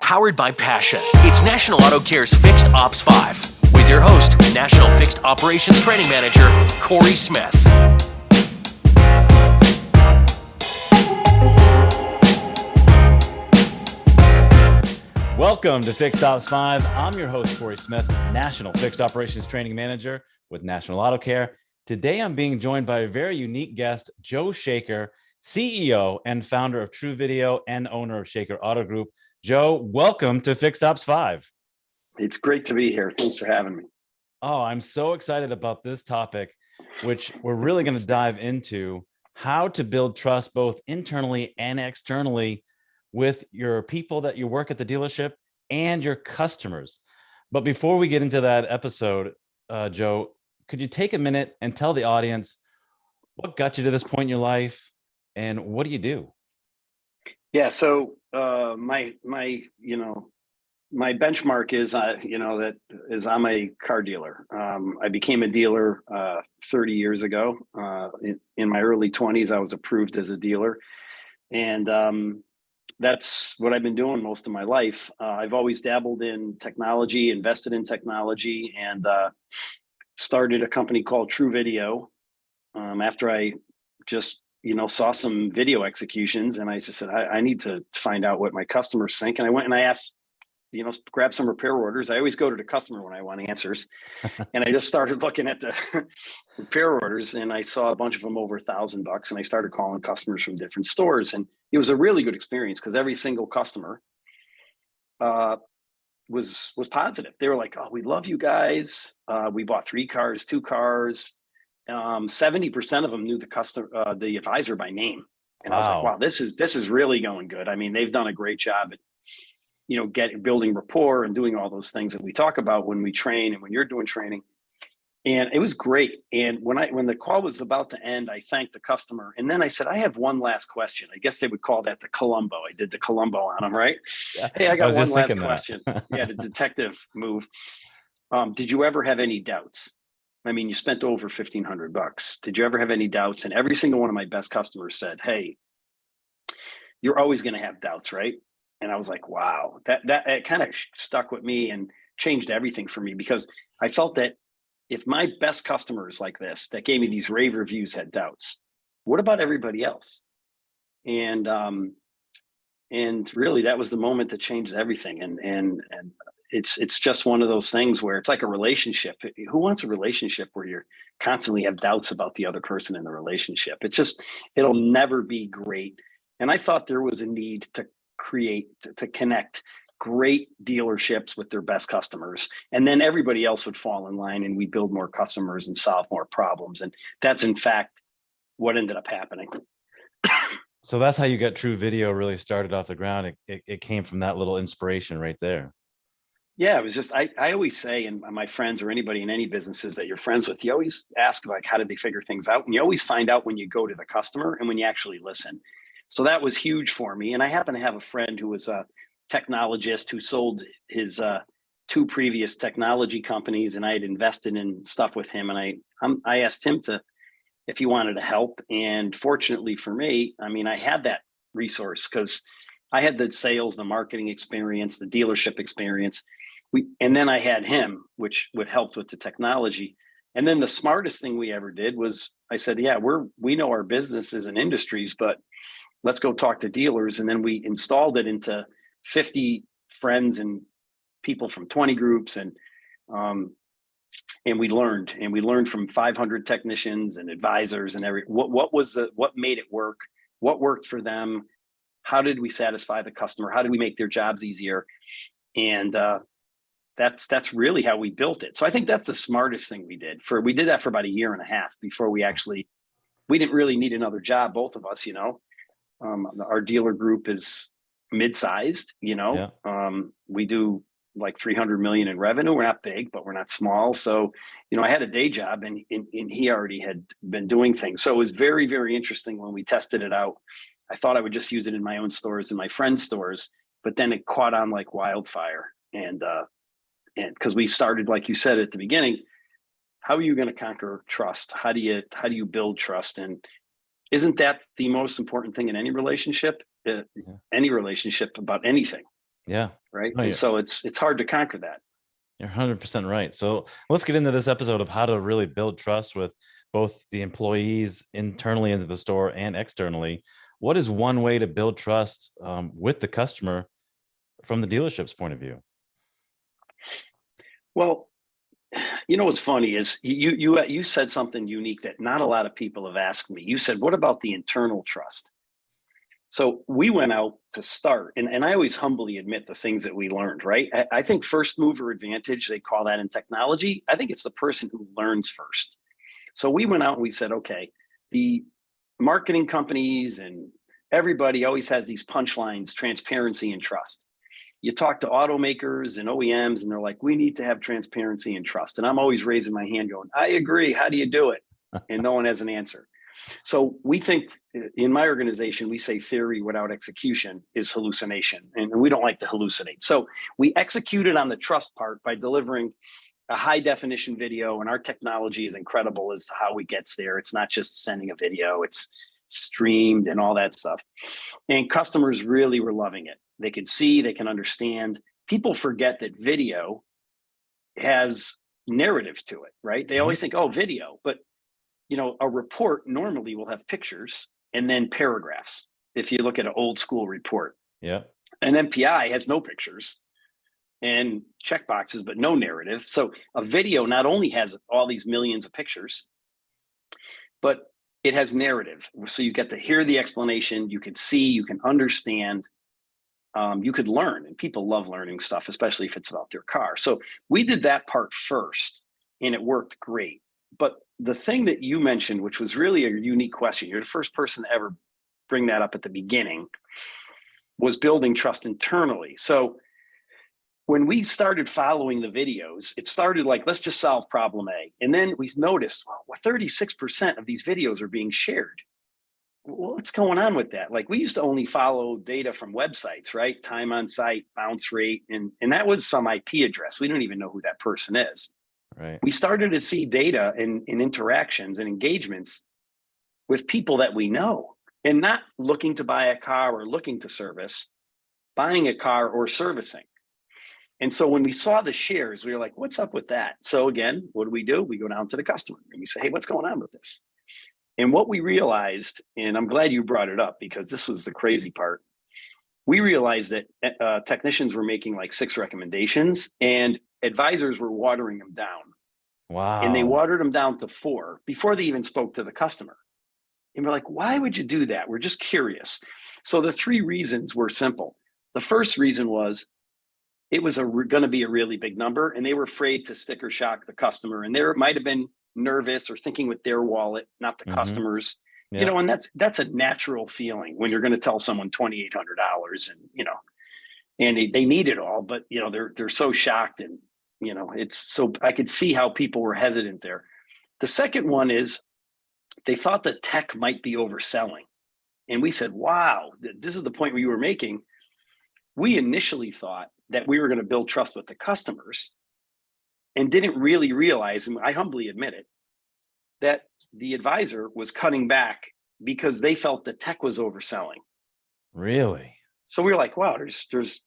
Powered by passion, it's National Auto Care's Fixed Ops 5 with your host, National Fixed Operations Training Manager, Corey Smith. Welcome to Fixed Ops 5. I'm your host, Corey Smith, National Fixed Operations Training Manager with National Auto Care. Today, I'm being joined by a very unique guest, Joe Shaker, CEO and founder of TruVideo and owner of Shaker Auto Group. Joe, welcome to Fixed Ops 5. It's great to be here. Thanks for having me. Oh, I'm so excited about this topic, which we're really going to dive into how to build trust both internally and externally with your people that you work at the dealership and your customers. But before we get into that episode, Joe, could you take a minute and tell the audience what got you to this point in your life and what do you do? Yeah. So my benchmark is, I'm a car dealer. I became a dealer 30 years ago. In my early 20s, I was approved as a dealer. And that's what I've been doing most of my life. I've always dabbled in technology, invested in technology, and started a company called TruVideo after I just saw some video executions, and I just said, I need to find out what my customers think. And I went and I asked, grab some repair orders. I always go to the customer when I want answers. And I just started looking at the repair orders, and I saw a bunch of them over $1,000, and I started calling customers from different stores. And it was a really good experience because every single customer was positive. They were like, "Oh, we love you guys. We bought 3 cars, 2 cars." 70% of them knew the advisor by name. And I was like, wow, this is really going good. I mean, they've done a great job at, building rapport and doing all those things that we talk about when we train and when you're doing training. And it was great. And when the call was about to end, I thanked the customer. And then I said, I have one last question. I guess they would call that the Columbo. I did the Columbo on them, right? Yeah. Hey, I got one last question. Yeah, the detective move. Did you ever have any doubts? I mean, you spent over $1,500. Did you ever have any doubts? And every single one of my best customers said, hey, you're always going to have doubts, right? And I was like, wow, that kind of stuck with me and changed everything for me, because I felt that if my best customers like this, that gave me these rave reviews, had doubts, what about everybody else? And really that was the moment that changed everything. And it's just one of those things where it's like a relationship. Who wants a relationship where you constantly have doubts about the other person in the relationship? It'll never be great. And I thought there was a need to connect great dealerships with their best customers. And then everybody else would fall in line and we build more customers and solve more problems. And that's in fact what ended up happening. So that's how you got TruVideo really started off the ground. It came from that little inspiration right there. Yeah, it was just, I always say, and my friends or anybody in any businesses that you're friends with, you always ask, like, how did they figure things out? And you always find out when you go to the customer and when you actually listen. So that was huge for me. And I happen to have a friend who was a technologist who sold his 2 previous technology companies, and I had invested in stuff with him. And I asked him if he wanted to help. And fortunately for me, I mean, I had that resource because I had the sales, the marketing experience, the dealership experience. And then I had him, which would help with the technology. And then the smartest thing we ever did was I said, yeah, we know our businesses and industries, but let's go talk to dealers. And then we installed it into 50 friends and people from 20 groups. And we learned from 500 technicians and advisors and what made it work, what worked for them. How did we satisfy the customer? How did we make their jobs easier? And that's really how we built it. So I think that's the smartest thing we did. We did that for about 1.5 years before we didn't really need another job, both of us. Our dealer group is mid-sized. Yeah. We do like 300 million in revenue. We're not big, but we're not small. So I had a day job, and he already had been doing things. So it was very, very interesting when we tested it out. I thought I would just use it in my own stores and my friends' stores, but then it caught on like wildfire. And because we started, like you said at the beginning, how are you going to conquer trust? How do you build trust? And isn't that the most important thing in any relationship? Any relationship about anything? Yeah. right? Oh, And yeah. so it's hard to conquer that. You're 100% right. So let's get into this episode of how to really build trust with both the employees internally into the store and externally. What is one way to build trust with the customer from the dealership's point of view? Well, you know what's funny is you said something unique that not a lot of people have asked me. You said, "What about the internal trust?" So we went out to start, and I always humbly admit the things that we learned, right? I think first mover advantage, they call that in technology. I think it's the person who learns first. So we went out and we said, okay, the marketing companies and everybody always has these punchlines: transparency and trust. You talk to automakers and OEMs, and they're like, we need to have transparency and trust. And I'm always raising my hand going, I agree. How do you do it? And no one has an answer. So we think in my organization, we say theory without execution is hallucination, and we don't like to hallucinate. So we executed on the trust part by delivering a high definition video, and our technology is incredible as to how we gets there. It's not just sending a video, it's streamed and all that stuff. And customers really were loving it. They could see, they can understand. People forget that video has narrative to it, right? They always think, oh, video, but a report normally will have pictures and then paragraphs. If you look at an old school report, Yeah. an MPI has no pictures and checkboxes, but no narrative. So a video not only has all these millions of pictures, but it has narrative. So you get to hear the explanation, you can see, you can understand, you could learn, and people love learning stuff, especially if it's about their car. So we did that part first, and it worked great. But the thing that you mentioned, which was really a unique question, you're the first person to ever bring that up at the beginning, was building trust internally. So when we started following the videos, it started like, let's just solve problem A. And then we noticed, well, 36% of these videos are being shared. Well, what's going on with that? Like, we used to only follow data from websites, right? Time on site, bounce rate, and that was some IP address. We don't even know who that person is. Right. We started to see data in interactions and engagements with people that we know, and not looking to buy a car or looking to service, buying a car or servicing. And so when we saw the shares, we were like, what's up with that? So again, what do? We go down to the customer and we say, hey, what's going on with this? And what we realized, and I'm glad you brought it up because this was the crazy part, we realized that technicians were making like 6 recommendations and advisors were watering them down. Wow. And they watered them down to 4 before they even spoke to the customer. And we're like, why would you do that? We're just curious. So the 3 reasons were simple. The first reason was it was going to be a really big number, and they were afraid to sticker shock the customer. And they might have been nervous or thinking with their wallet, not the customers. Yeah. And that's a natural feeling when you're going to tell someone $2,800, and they need it all, but they're so shocked, and it's so, I could see how people were hesitant there. The second one is they thought the tech might be overselling. And we said, wow, this is the point where you were making. We initially thought that we were going to build trust with the customers and didn't really realize, and I humbly admit it, that the advisor was cutting back because they felt the tech was overselling. Really? So we were like, wow, there's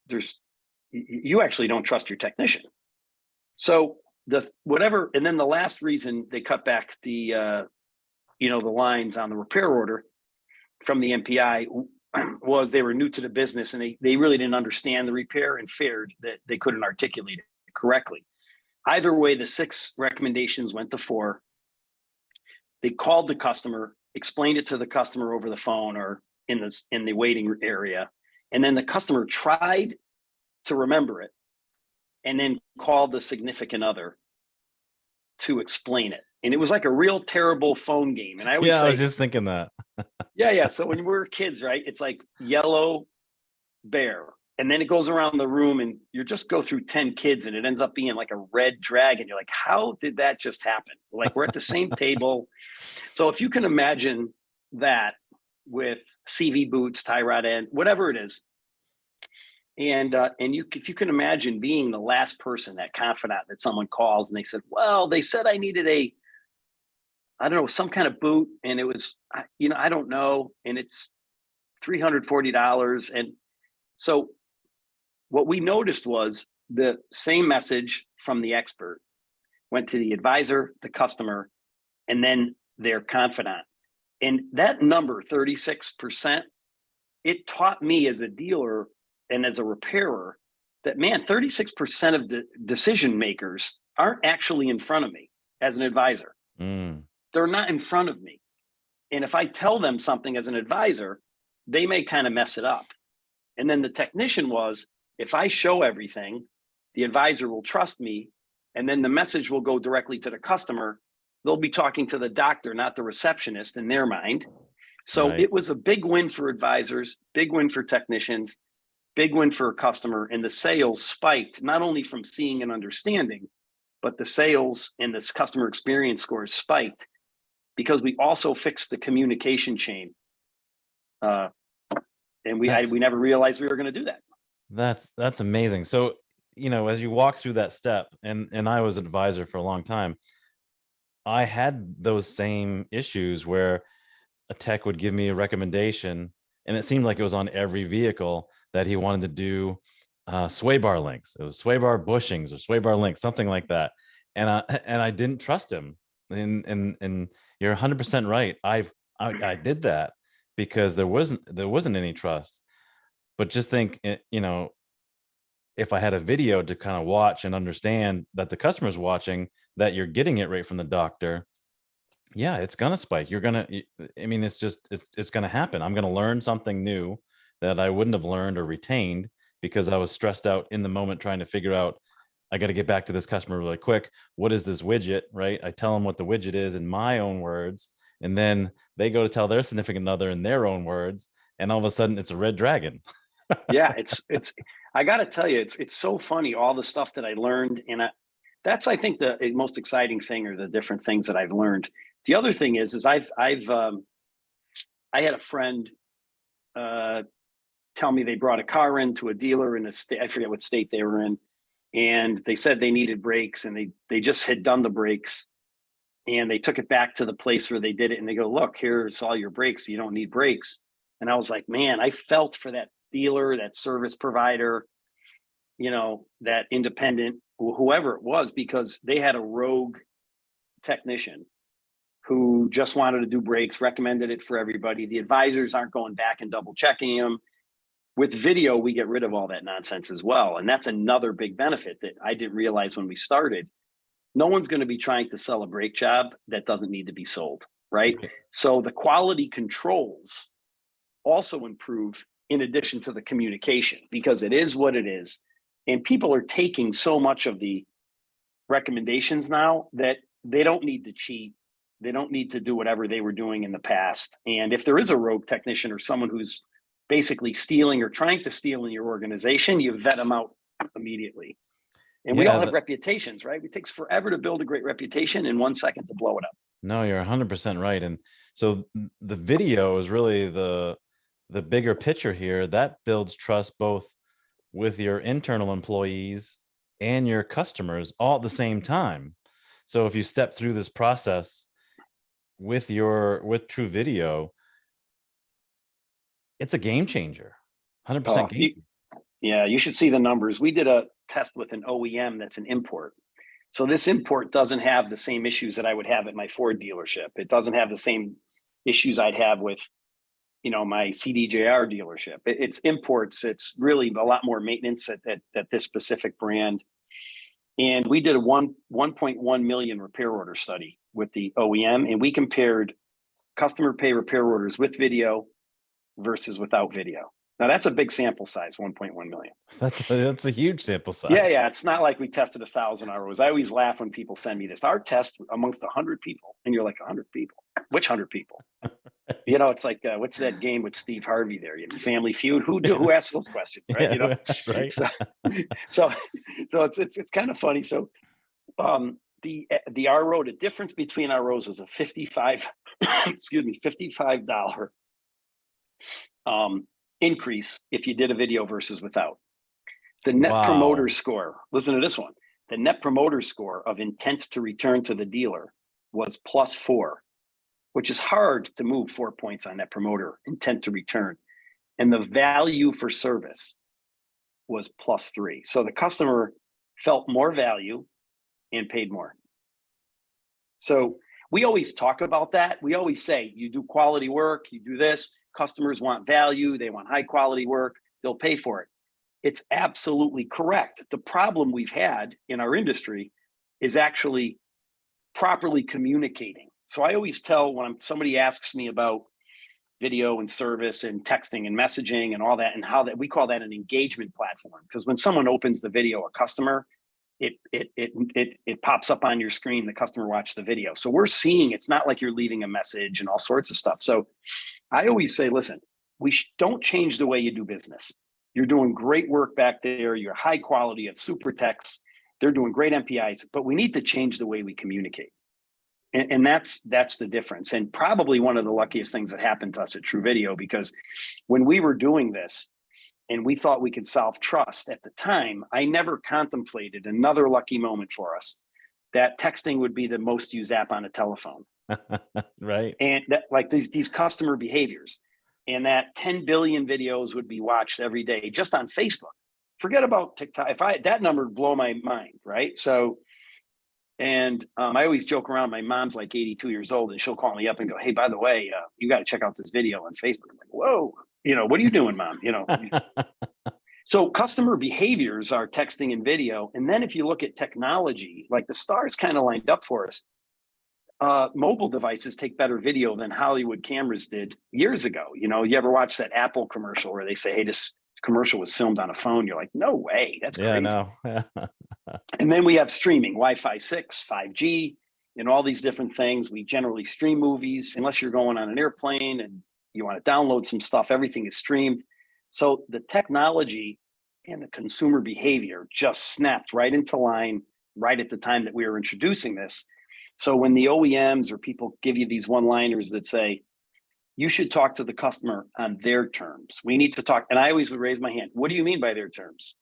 you actually don't trust your technician. So and then the last reason they cut back the lines on the repair order from the MPI was they were new to the business, and they really didn't understand the repair and feared that they couldn't articulate it correctly. Either way, the 6 recommendations went to 4. They called the customer, explained it to the customer over the phone or in the waiting area, and then the customer tried to remember it, and then called the significant other to explain it. And it was like a real terrible phone game. And I always say, I was just thinking that. yeah. So when we're kids, right, it's like yellow bear, and then it goes around the room, and you just go through 10 kids, and it ends up being like a red dragon. You're like, how did that just happen? Like, we're at the same table. So if you can imagine that with CV boots, tie rod end, whatever it is, and if you can imagine being the last person, that confidant that someone calls and they said, well, they said I needed some kind of boot, and it was, I don't know, and it's $340. And so what we noticed was the same message from the expert went to the advisor, the customer, and then their confidant. And that number, 36%, it taught me as a dealer and as a repairer that, man, 36% of the decision makers aren't actually in front of me as an advisor. They're not in front of me. And if I tell them something as an advisor, they may kind of mess it up. And then the technician was, if I show everything, the advisor will trust me, and then the message will go directly to the customer. They'll be talking to the doctor, not the receptionist in their mind. So Right. it was a big win for advisors, big win for technicians, big win for a customer. And the sales spiked, not only from seeing and understanding, but the sales and this customer experience scores spiked because we also fixed the communication chain. And we never realized we were going to do that. That's amazing. So, as you walk through that step, and I was an advisor for a long time, I had those same issues where a tech would give me a recommendation, and it seemed like it was on every vehicle that he wanted to do sway bar links. It was sway bar bushings or sway bar links, something like that. And I didn't trust him. And you're 100% right. I did that because there wasn't any trust. But just think, if I had a video to kind of watch and understand that the customer's watching, that you're getting it right from the doctor, yeah, it's gonna spike. It's gonna happen. I'm gonna learn something new that I wouldn't have learned or retained because I was stressed out in the moment trying to figure out, I got to get back to this customer really quick. What is this widget, right? I tell them what the widget is in my own words, and then they go to tell their significant other in their own words, and all of a sudden it's a red dragon. Yeah, it's I got to tell you, it's so funny, all the stuff that I learned. And that's, I think, the most exciting thing, or the different things that I've learned. The other thing is I had a friend tell me they brought a car into a dealer in a state, I forget what state they were in, and they said they needed brakes, and they just had done the brakes, and they took it back to the place where they did it, and they go, look, here's all your brakes, you don't need brakes. And I was like, man, I felt for that dealer, that service provider, that independent, whoever it was, because they had a rogue technician who just wanted to do brakes, recommended it for everybody. The advisors aren't going back and double checking them. With video, we get rid of all that nonsense as well. And that's another big benefit that I didn't realize when we started. No one's going to be trying to sell a brake job that doesn't need to be sold, right? So the quality controls also improve in addition to the communication, because it is what it is. And people are taking so much of the recommendations now that they don't need to cheat. They don't need to do whatever they were doing in the past. And if there is a rogue technician or someone who's basically stealing or trying to steal in your organization, you vet them out immediately. And we all have reputations, right? It takes forever to build a great reputation and 1 second to blow it up. No, you're 100% right. And so the video is really the bigger picture here that builds trust both with your internal employees and your customers all at the same time. So if you step through this process with TruVideo, it's a game changer. 100% game. Yeah, you should see the numbers. We did a test with an OEM that's an import. So this import doesn't have the same issues that I would have at my Ford dealership. It doesn't have the same issues I'd have with, my CDJR dealership. It's imports. It's really a lot more maintenance at this specific brand. And we did a 1.1 million repair order study with the OEM, and we compared customer pay repair orders with video versus without video. Now that's a big sample size, 1.1 million. That's a huge sample size. Yeah. It's not like we tested 1,000 ROs. I always laugh when people send me this. Our test amongst 100 people, and you're like, 100 people? Which 100 people? It's like, what's that game with Steve Harvey there? Family Feud. Who asks those questions, right? Right. So it's kind of funny. So the RO, the difference between ROs was a $55 increase if you did a video versus without. The net promoter score, listen to this one. The net promoter score of intent to return to the dealer was +4, which is hard to move 4 points on net promoter intent to return. And the value for service was +3. So the customer felt more value and paid more. So we always talk about that. We always say, you do quality work, you do this, customers want value, they want high quality work, they'll pay for it. It's absolutely correct. The problem we've had in our industry is actually properly communicating. So I always tell when somebody asks me about video and service and texting and messaging and all that, and how that we call that an engagement platform. Because when someone opens the video, a customer, it pops up on your screen, the customer watched the video. So we're seeing, it's not like you're leaving a message and all sorts of stuff. So I always say, listen, don't change the way you do business. You're doing great work back there. You're high quality at super techs. They're doing great MPIs, but we need to change the way we communicate. And that's the difference. And probably one of the luckiest things that happened to us at TruVideo, because when we were doing this and we thought we could solve trust at the time, I never contemplated another lucky moment for us that texting would be the most used app on a telephone. Right. And that, like these customer behaviors, and that 10 billion videos would be watched every day just on Facebook. Forget about TikTok. That number would blow my mind, right? So, and I always joke around. My mom's like 82 years old, and she'll call me up and go, "Hey, by the way, you got to check out this video on Facebook." I'm like, "Whoa, what are you doing, Mom?" So customer behaviors are texting and video, and then if you look at technology, like the stars kind of lined up for us. Mobile devices take better video than Hollywood cameras did years ago. You ever watch that Apple commercial where they say, "Hey, this commercial was filmed on a phone"? You're like, "No way, that's crazy." No. And then we have streaming, Wi-Fi 6, 5G, and all these different things. We generally stream movies, unless you're going on an airplane and you want to download some stuff, everything is streamed. So the technology and the consumer behavior just snapped right into line right at the time that we were introducing this. So when the OEMs or people give you these one-liners that say, you should talk to the customer on their terms. We need to talk. And I always would raise my hand. What do you mean by their terms?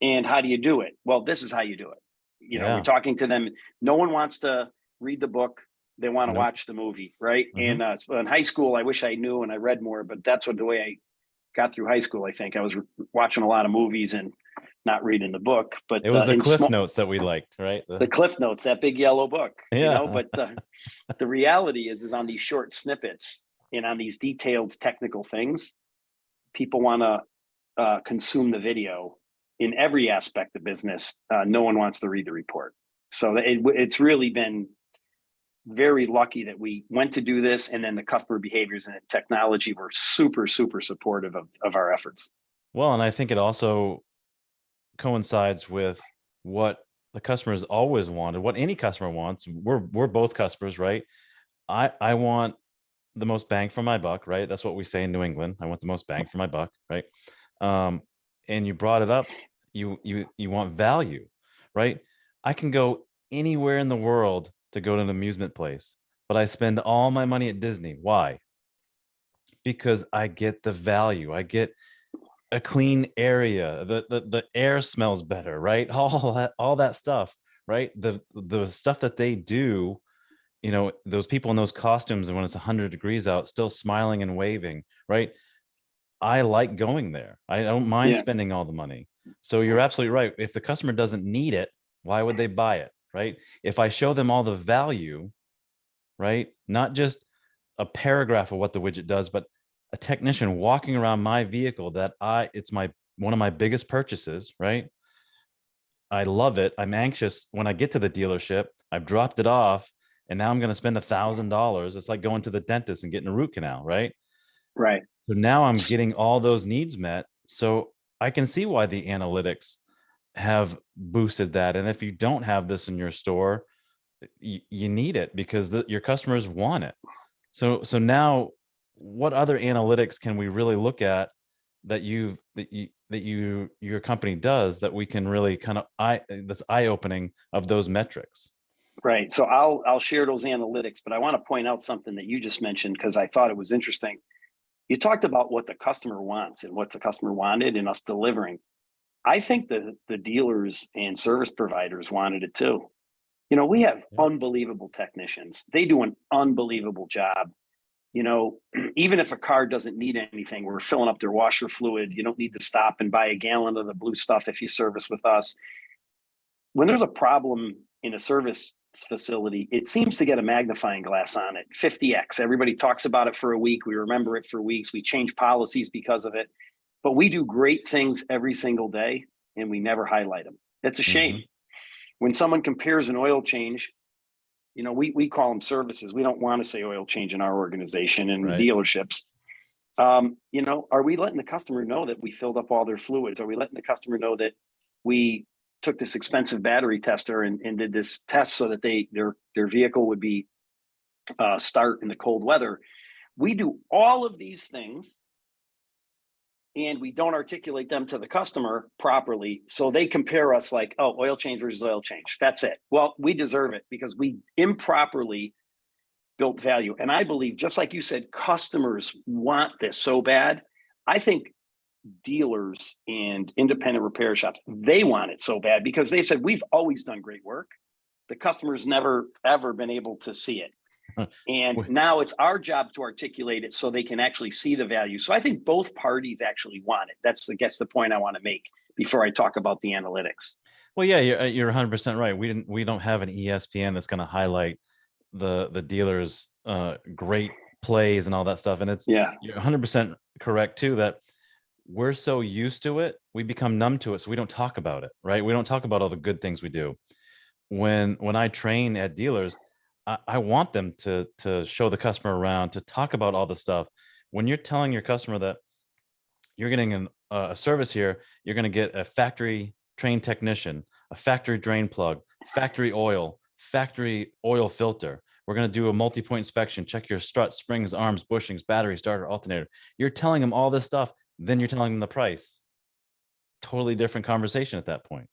And how do you do it? Well, this is how you do it. We're talking to them. No one wants to read the book. They want to watch the movie, right? Mm-hmm. And so in high school, I wish I knew and I read more, but that's the way I got through high school. I think I was watching a lot of movies and not reading the book. But it was the Cliff Notes that we liked, right? The Cliff Notes, that big yellow book. But the reality is on these short snippets and on these detailed technical things, people want to consume the video in every aspect of business. No one wants to read the report. So it's really been very lucky that we went to do this, and then the customer behaviors and the technology were super, super supportive of our efforts. Well, and I think it also coincides with what the customers always wanted, what any customer wants. We're both customers, right? I want the most bang for my buck, right? That's what we say in New England. I want the most bang for my buck, right? And you brought it up. You want value, right? I can go anywhere in the world to go to an amusement place, but I spend all my money at Disney. Why? Because I get the value. I get a clean area. The air smells better, right? All that stuff, right? The stuff that they do, those people in those costumes, and when it's 100 degrees out, still smiling and waving, right? I like going there. I don't mind spending all the money. So you're absolutely right. If the customer doesn't need it, why would they buy it, right? If I show them all the value, right? Not just a paragraph of what the widget does, but a technician walking around my vehicle it's one of my biggest purchases, right? I love it. I'm anxious when I get to the dealership. I've dropped it off, and now I'm going to spend $1,000. It's like going to the dentist and getting a root canal, right? Right. So now I'm getting all those needs met. So I can see why the analytics have boosted that. And if you don't have this in your store, you need it because your customers want it. So now, what other analytics can we really look at that your company does that we can really kind of that's eye-opening of those metrics? Right. So I'll share those analytics, but I want to point out something that you just mentioned because I thought it was interesting. You talked about what the customer wants and what the customer wanted and us delivering. I think the dealers and service providers wanted it too. We have unbelievable technicians. They do an unbelievable job. even if a car doesn't need anything, we're filling up their washer fluid. You don't need to stop and buy a gallon of the blue stuff if you service with us. When there's a problem in a service facility, it seems to get a magnifying glass on it, 50x. Everybody talks about it for a week. We remember it for weeks. We change policies because of it. But we do great things every single day, and we never highlight them. That's a shame. When someone compares an oil change, we call them services. We don't want to say oil change in our organization and dealerships. Are we letting the customer know that we filled up all their fluids? Are we letting the customer know that we took this expensive battery tester and did this test so that their vehicle would be start in the cold weather? We do all of these things, and we don't articulate them to the customer properly. So they compare us like, oh, oil change versus oil change. That's it. Well, we deserve it because we improperly built value. And I believe, just like you said, customers want this so bad. I think dealers and independent repair shops, they want it so bad because they said, we've always done great work. The customer's never, ever been able to see it. And now it's our job to articulate it so they can actually see the value. So I think both parties actually want it. That's the point I want to make before I talk about the analytics. Well, yeah, you're 100% right. We don't have an ESPN that's going to highlight the dealer's great plays and all that stuff. And you're 100% correct too, that we're so used to it, we become numb to it. So we don't talk about it, right? We don't talk about all the good things we do. When I train at dealers, I want them to show the customer around, to talk about all the stuff. When you're telling your customer that you're getting a service here, you're going to get a factory trained technician, a factory drain plug, factory oil filter. We're going to do a multi-point inspection, check your strut, springs, arms, bushings, battery, starter, alternator. You're telling them all this stuff, then you're telling them the price. Totally different conversation at that point.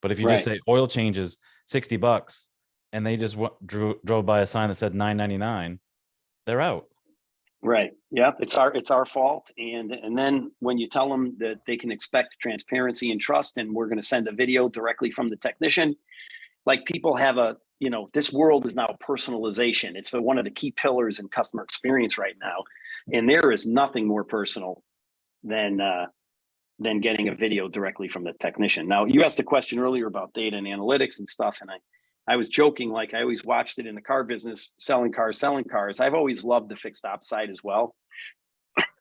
But if you just say oil changes $60, and they just drove by a sign that said $9.99, they're out. Right. Yeah. It's our fault. And then when you tell them that they can expect transparency and trust, and we're going to send a video directly from the technician, like people have this world is now personalization. It's been one of the key pillars in customer experience right now. And there is nothing more personal than getting a video directly from the technician. Now, you asked a question earlier about data and analytics and stuff. And I was joking, like I always watched it in the car business, selling cars. I've always loved the fixed ops side as well.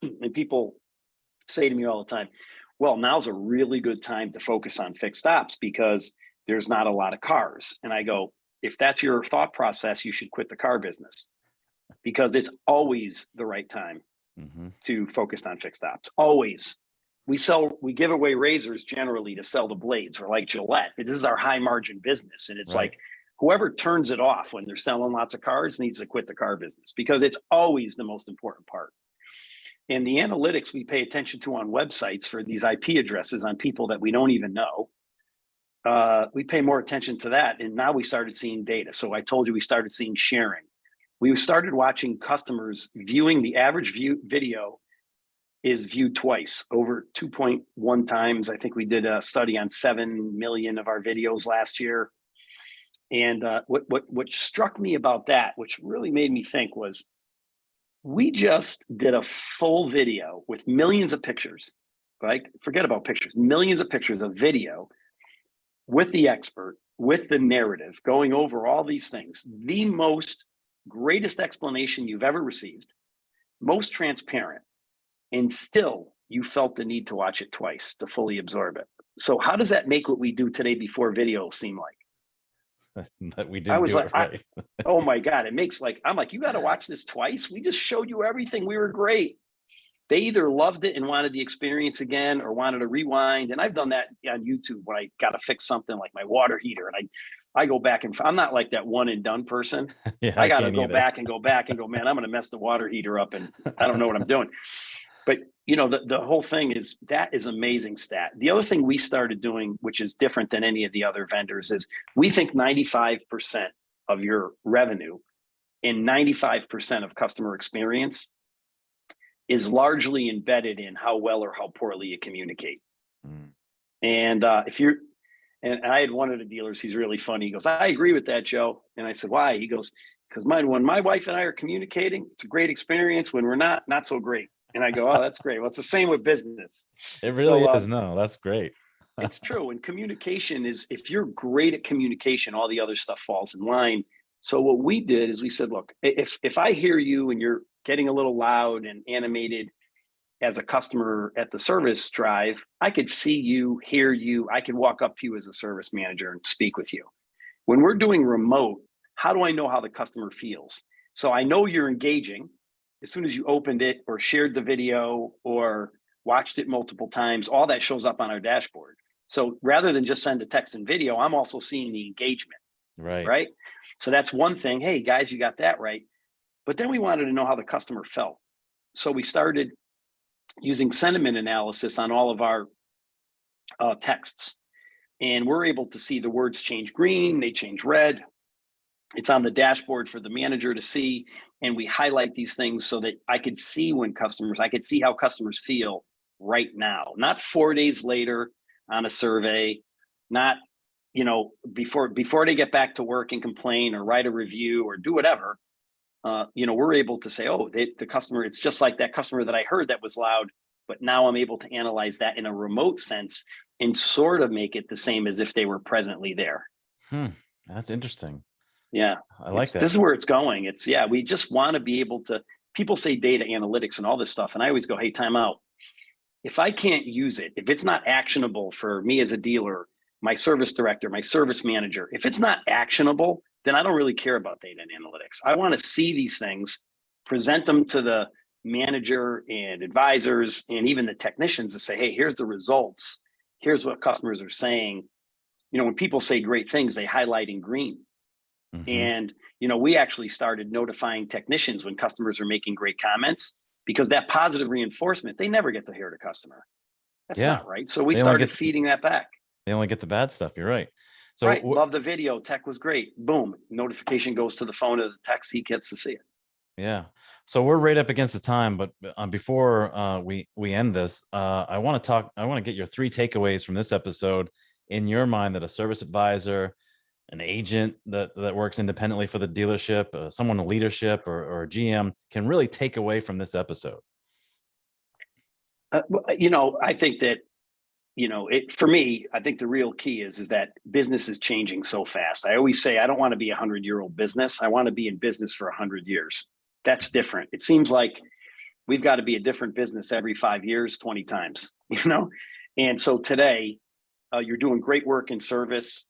And people say to me all the time, well, now's a really good time to focus on fixed ops because there's not a lot of cars. And I go, if that's your thought process, you should quit the car business because it's always the right time to focus on fixed ops. Always. We give away razors generally to sell the blades. We're like Gillette. This is our high margin business. And it's like, whoever turns it off when they're selling lots of cars needs to quit the car business because it's always the most important part. And the analytics we pay attention to on websites for these IP addresses on people that we don't even know, we pay more attention to that. And now we started seeing data. So I told you we started seeing sharing. We started watching customers viewing the average video is viewed twice, over 2.1 times. I think we did a study on 7 million of our videos last year. And what struck me about that, which really made me think, was we just did a full video with millions of pictures, right? Forget about pictures, millions of pictures of video with the expert, with the narrative, going over all these things. The greatest explanation you've ever received, most transparent, and still you felt the need to watch it twice to fully absorb it. So how does that make what we do today before video seem like? That we didn't do it right. Oh my God, it makes I'm like, you got to watch this twice. We just showed you everything. We were great. They either loved it and wanted the experience again or wanted to rewind. And I've done that on YouTube when I got to fix something like my water heater. And I go back and I'm not like that one and done person. I got to go back and go, man, I'm going to mess the water heater up and I don't know what I'm doing. But the whole thing that is amazing stat. The other thing we started doing, which is different than any of the other vendors, is we think 95% of your revenue and 95% of customer experience is largely embedded in how well or how poorly you communicate. And and I had one of the dealers, he's really funny. He goes, I agree with that, Joe. And I said, why? He goes, Because when my wife and I are communicating, it's a great experience. When we're not so great. And I go, oh, that's great. Well, it's the same with business. It really is. No, that's great. It's true. And communication is, if you're great at communication, all the other stuff falls in line. So what we did is we said, look, if I hear you and you're getting a little loud and animated as a customer at the service drive, I could see you, hear you. I could walk up to you as a service manager and speak with you. When we're doing remote, how do I know how the customer feels? So I know you're engaging as soon as you opened it or shared the video or watched it multiple times. All that shows up on our dashboard. So rather than just send a text and video, I'm also seeing the engagement. Right. So that's one thing. Hey, guys, you got that right. But then we wanted to know how the customer felt. So we started using sentiment analysis on all of our texts. And we're able to see the words change green, they change red. It's on the dashboard for the manager to see. And we highlight these things so that I could see I could see how customers feel right now, not 4 days later on a survey, not, before they get back to work and complain or write a review or do whatever. We're able to say, oh, the customer, it's just like that customer that I heard that was loud, but now I'm able to analyze that in a remote sense and sort of make it the same as if they were presently there. That's interesting. Yeah. I like that. This is where it's going. We just want to be able to, people say data analytics and all this stuff. And I always go, hey, time out. If I can't use it, if it's not actionable for me as a dealer, my service director, my service manager, if it's not actionable, then I don't really care about data and analytics. I want to see these things, present them to the manager and advisors and even the technicians to say, hey, here's the results. Here's what customers are saying. When people say great things, they highlight in green. Mm-hmm. And, we actually started notifying technicians when customers are making great comments, because that positive reinforcement, they never get to hear the customer. That's not right. So we started feeding that back. They only get the bad stuff. You're right. So right. Love the video. Tech was great. Boom. Notification goes to the phone of the text. He gets to see it. Yeah. So we're right up against the time, but before we end this, I want to get your 3 takeaways from this episode in your mind that a service advisor, an agent that works independently for the dealership, someone in leadership or a GM can really take away from this episode. I think that, for me, I think the real key is that business is changing so fast. I always say, I don't want to be a 100-year-old business. I want to be in business for 100 years. That's different. It seems like we've got to be a different business every 5 years, 20 times, And so today, you're doing great work in service.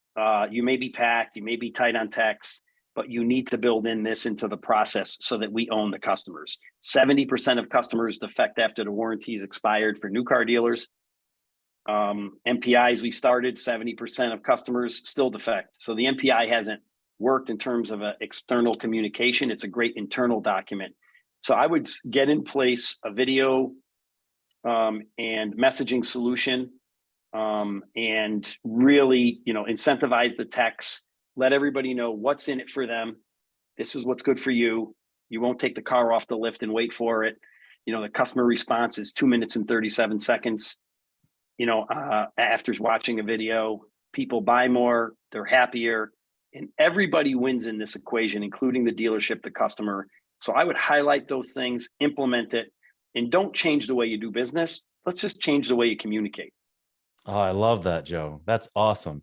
You may be packed, you may be tight on techs, but you need to build in this into the process so that we own the customers. 70% of customers defect after the warranty is expired for new car dealers. MPIs, we started, 70% of customers still defect. So the MPI hasn't worked in terms of external communication. It's a great internal document. So I would get in place a video and messaging solution, and really, incentivize the techs, let everybody know what's in it for them. This is what's good for you. You won't take the car off the lift and wait for it. The customer response is 2 minutes and 37 seconds. After watching a video, people buy more, they're happier, and everybody wins in this equation, including the dealership, the customer. So I would highlight those things, implement it, and don't change the way you do business. Let's just change the way you communicate. Oh, I love that, Joe. That's awesome.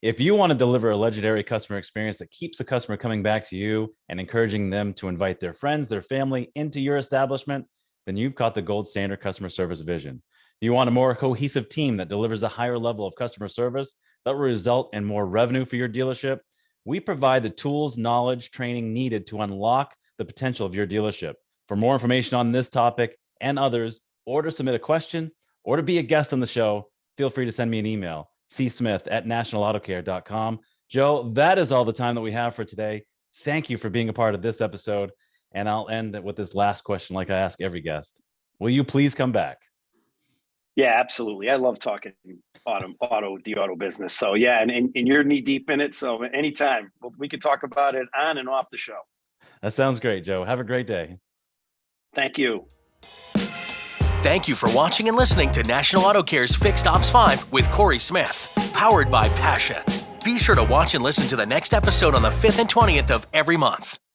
If you want to deliver a legendary customer experience that keeps the customer coming back to you and encouraging them to invite their friends, their family into your establishment, then you've caught the gold standard customer service vision. Do you want a more cohesive team that delivers a higher level of customer service that will result in more revenue for your dealership? We provide the tools, knowledge, training needed to unlock the potential of your dealership. For more information on this topic and others, or to submit a question or to be a guest on the show, feel free to send me an email, csmith@nationalautocare.com. Joe, that is all the time that we have for today. Thank you for being a part of this episode. And I'll end it with this last question like I ask every guest. Will you please come back? Yeah, absolutely. I love talking the auto business. So yeah, and you're knee deep in it. So anytime we can talk about it on and off the show. That sounds great, Joe. Have a great day. Thank you. Thank you for watching and listening to National Auto Care's Fixed Ops 5 with Corey Smith, powered by Passion. Be sure to watch and listen to the next episode on the 5th and 20th of every month.